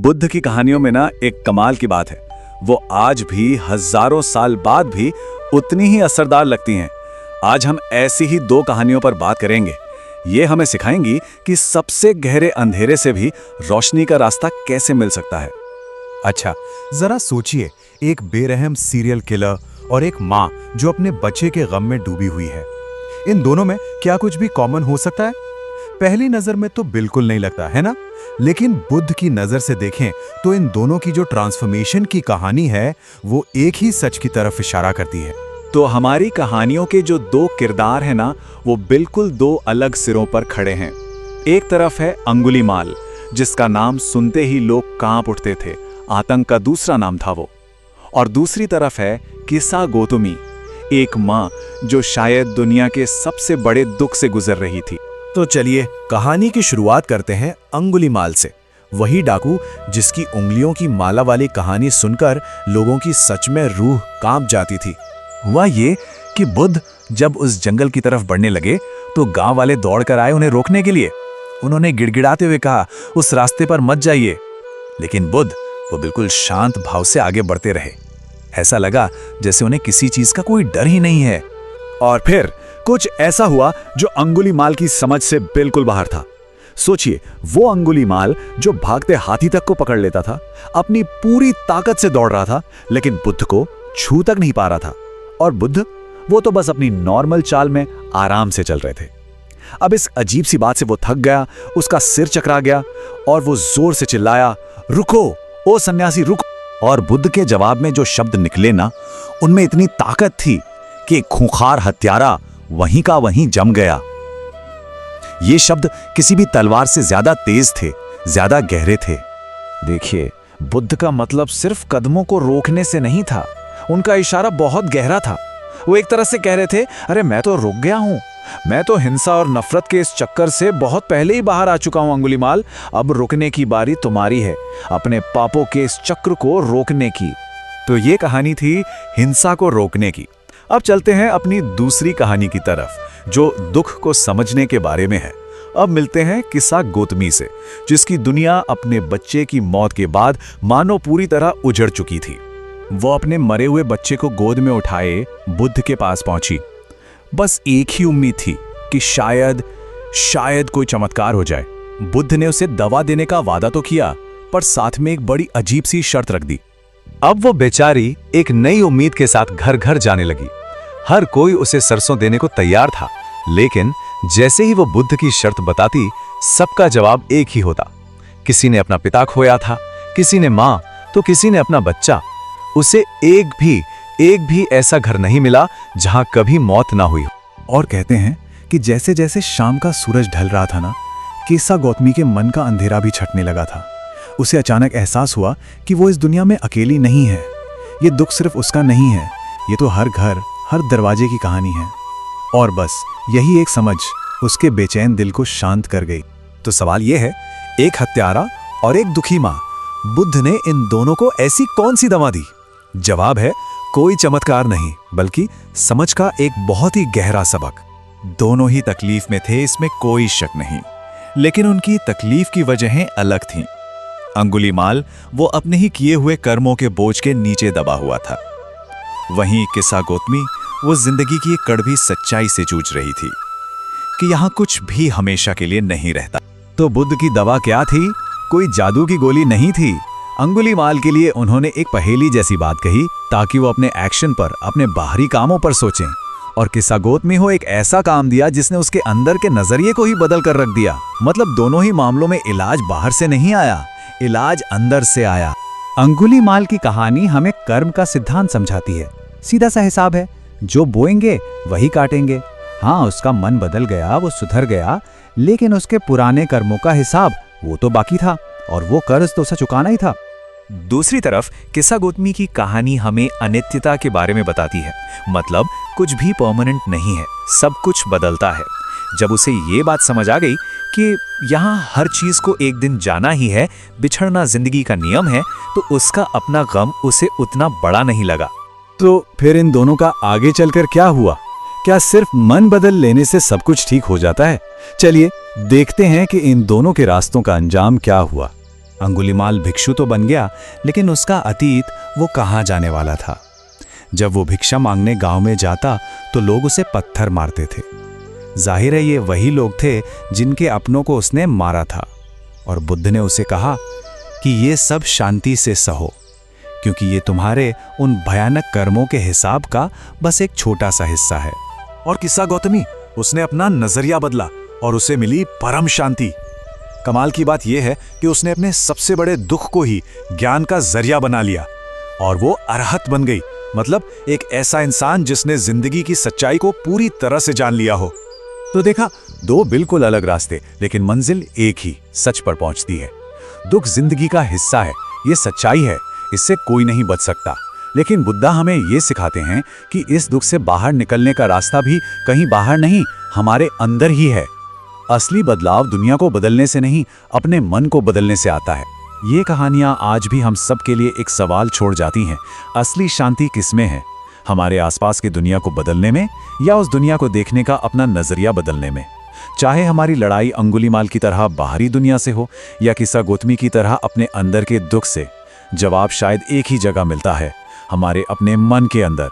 बुद्ध की कहानियों में ना एक कमाल की बात है, वो आज भी हजारों साल बाद भी उतनी ही असरदार लगती हैं। आज हम ऐसी ही दो कहानियों पर बात करेंगे। ये हमें सिखाएंगी कि सबसे गहरे अंधेरे से भी रोशनी का रास्ता कैसे मिल सकता है। अच्छा, जरा सोचिए, एक बेरहम सीरियल किलर और एक माँ जो अपने बच्चे के गम में डूबी हुई है। इन दोनों में क्या कुछ भी कॉमन हो सकता है? पहली नजर में तो बिल्कुल नहीं लगता, है ना? लेकिन बुद्ध की नजर से देखें तो इन दोनों की जो ट्रांसफॉर्मेशन की कहानी है वो एक ही सच की तरफ इशारा करती है। तो हमारी कहानियों के जो दो किरदार हैं ना, वो बिल्कुल दो अलग सिरों पर खड़े हैं। एक तरफ है अंगुलीमाल, जिसका नाम सुनते ही लोग कांप उठते थे, आतंक का दूसरा नाम था वो। और दूसरी तरफ है किसा गोतमी, एक माँ जो शायद दुनिया के सबसे बड़े दुख से गुजर रही थी। तो चलिए कहानी की शुरुआत करते हैं अंगुलीमाल से, वही डाकू जिसकी उंगलियों की माला वाली कहानी सुनकर लोगों की सच में रूह कांप जाती थी। हुआ ये कि बुद्ध जब उस जंगल की तरफ बढ़ने लगे तो गांव वाले दौड़कर आए उन्हें रोकने के लिए। उन्होंने गिड़गिड़ाते हुए कहा, उस रास्ते पर मत जाइए। लेकिन बुद्ध वो बिल्कुल शांत भाव से आगे बढ़ते रहे। ऐसा लगा जैसे उन्हें किसी चीज का कोई डर ही नहीं है। और फिर कुछ ऐसा हुआ जो अंगुलीमाल की समझ से बिल्कुल बाहर था। सोचिए, वो अंगुलीमाल जो भागते हाथी तक को पकड़ लेता था, अपनी पूरी ताकत से दौड़ रहा था, लेकिन बुद्ध को छू तक नहीं पा रहा था। और बुद्ध वो तो बस अपनी नॉर्मल चाल में आराम से चल रहे थे। अब इस अजीब सी बात से वो थक गया, उसका सिर चकरा गया और वो जोर से चिल्लाया, रुको ओ सन्यासी रुको। और बुद्ध के जवाब में जो शब्द निकले ना, उनमें इतनी ताकत थी कि एक खूंखार हत्यारा वहीं का वहीं जम गया। ये शब्द किसी भी तलवार से ज्यादा तेज थे, ज्यादा गहरे थे। देखिए, बुद्ध का मतलब सिर्फ कदमों को रोकने से नहीं था, उनका इशारा बहुत गहरा था। वो एक तरह से कह रहे थे, अरे मैं तो रुक गया हूं, मैं तो हिंसा और नफरत के इस चक्कर से बहुत पहले ही बाहर आ चुका हूं अंगुलीमाल। अब रुकने की बारी तुम्हारी है, अपने पापों के इस चक्र को रोकने की। तो ये कहानी थी हिंसा को रोकने की। अब चलते हैं अपनी दूसरी कहानी की तरफ, जो दुख को समझने के बारे में है। अब मिलते हैं किसा गोतमी से, जिसकी दुनिया अपने बच्चे की मौत के बाद मानो पूरी तरह उजड़ चुकी थी। वो अपने मरे हुए बच्चे को गोद में उठाए बुद्ध के पास पहुंची। बस एक ही उम्मीद थी कि शायद कोई चमत्कार हो जाए। बुद्ध ने उसे दवा देने का वादा तो किया, पर साथ में एक बड़ी अजीब सी शर्त रख दी। अब वो बेचारी एक नई उम्मीद के साथ घर घर जाने लगी। हर कोई उसे सरसों देने को तैयार था, लेकिन जैसे ही वो बुद्ध की शर्त बताती, सबका जवाब एक ही होता। किसी ने अपना पिता खोया था, किसी ने माँ, तो किसी ने अपना बच्चा। उसे एक भी ऐसा घर नहीं मिला जहां कभी मौत ना हुई। और कहते हैं कि जैसे जैसे शाम का सूरज ढल रहा था ना, किसा गौतमी के मन का अंधेरा भी छटने लगा था। उसे अचानक एहसास हुआ कि वो इस दुनिया में अकेली नहीं है। ये दुख सिर्फ उसका नहीं है, ये तो हर घर, हर दरवाजे की कहानी है। और बस यही एक समझ उसके बेचैन दिल को शांत कर गई। तो सवाल यह है, एक हत्यारा और एक दुखी माँ, बुद्ध ने इन दोनों को ऐसी कौन सी दवा दी? जवाब है, कोई चमत्कार नहीं, बल्कि समझ का एक बहुत ही गहरा सबक। दोनों ही तकलीफ में थे, इसमें कोई शक नहीं, लेकिन उनकी तकलीफ की वजहें अलग थीं। अंगुलीमाल वो अपने ही किए हुए कर्मों के बोझ के नीचे दबा हुआ था। वहीं किसा गोतमी वो जिंदगी की एक कड़वी सच्चाई से जूझ रही थी कि यहाँ कुछ भी हमेशा के लिए नहीं रहता। तो बुद्ध की दवा क्या थी? कोई जादू की गोली नहीं थी। अंगुलीमाल के लिए उन्होंने एक पहेली जैसी बात कही, ताकि वो अपने एक्शन पर, अपने बाहरी कामों पर सोचें। और किसा गोतमी हो एक ऐसा काम दिया जिसने उसके अंदर के नजरिए को ही बदल कर रख दिया। मतलब दोनों ही मामलों में इलाज बाहर से नहीं आया, इलाज अंदर से आया। अंगुलीमाल की कहानी हमें कर्म का सिद्धांत समझाती है। सीधा सा हिसाब है, जो बोएंगे वही काटेंगे। हाँ, उसका मन बदल गया, वो सुधर गया, लेकिन उसके पुराने कर्मों का हिसाब वो तो बाकी था, और वो कर्ज तो उसे चुकाना ही था। दूसरी तरफ किसा गोतमी की कहानी हमें अनित्यता के बारे में बताती है। मतलब कुछ भी परमानेंट नहीं है, सब कुछ बदलता है। जब उसे ये बात समझ आ गई कि यहाँ हर चीज को एक दिन जाना ही है, बिछड़ना जिंदगी का नियम है, तो उसका अपना गम उसे उतना बड़ा नहीं लगा। तो फिर इन दोनों का आगे चलकर क्या हुआ? क्या सिर्फ मन बदल लेने से सब कुछ ठीक हो जाता है? चलिए देखते हैं कि इन दोनों के रास्तों का अंजाम क्या हुआ। अंगुलीमाल भिक्षु तो बन गया, लेकिन उसका अतीत वो कहाँ जाने वाला था। जब वो भिक्षा मांगने गांव में जाता तो लोग उसे पत्थर मारते थे। जाहिर है ये वही लोग थे जिनके अपनों को उसने मारा था। और बुद्ध ने उसे कहा कि ये सब शांति से सहो, क्योंकि ये तुम्हारे उन भयानक कर्मों के हिसाब का बस एक छोटा सा हिस्सा है। और किस्सा गौतमी, उसने अपना नजरिया बदला और उसे मिली परम शांति। कमाल की बात यह है कि उसने अपने सबसे बड़े दुख को ही ज्ञान का जरिया बना लिया और वो अरहत बन गई, मतलब एक ऐसा इंसान जिसने जिंदगी की सच्चाई को पूरी तरह से जान लिया हो। तो देखा, दो बिल्कुल अलग रास्ते, लेकिन मंजिल एक ही, सच पर पहुंचती है। दुख जिंदगी का हिस्सा है, ये सच्चाई है, इससे कोई नहीं बच सकता। लेकिन बुद्धा हमें ये सिखाते हैं कि इस दुख से बाहर निकलने का रास्ता भी कहीं बाहर नहीं, हमारे अंदर ही है। असली बदलाव दुनिया को बदलने से नहीं, अपने मन को बदलने से आता है। ये कहानियां आज भी हम सब के लिए एक सवाल छोड़ जाती हैं, असली शांति किसमें है? हमारे आसपास की दुनिया को बदलने में, या उस दुनिया को देखने का अपना नजरिया बदलने में? चाहे हमारी लड़ाई अंगुलीमाल की तरह बाहरी दुनिया से हो या किस्सा गौतमी की तरह अपने अंदर के दुख से, जवाब शायद एक ही जगह मिलता है, हमारे अपने मन के अंदर।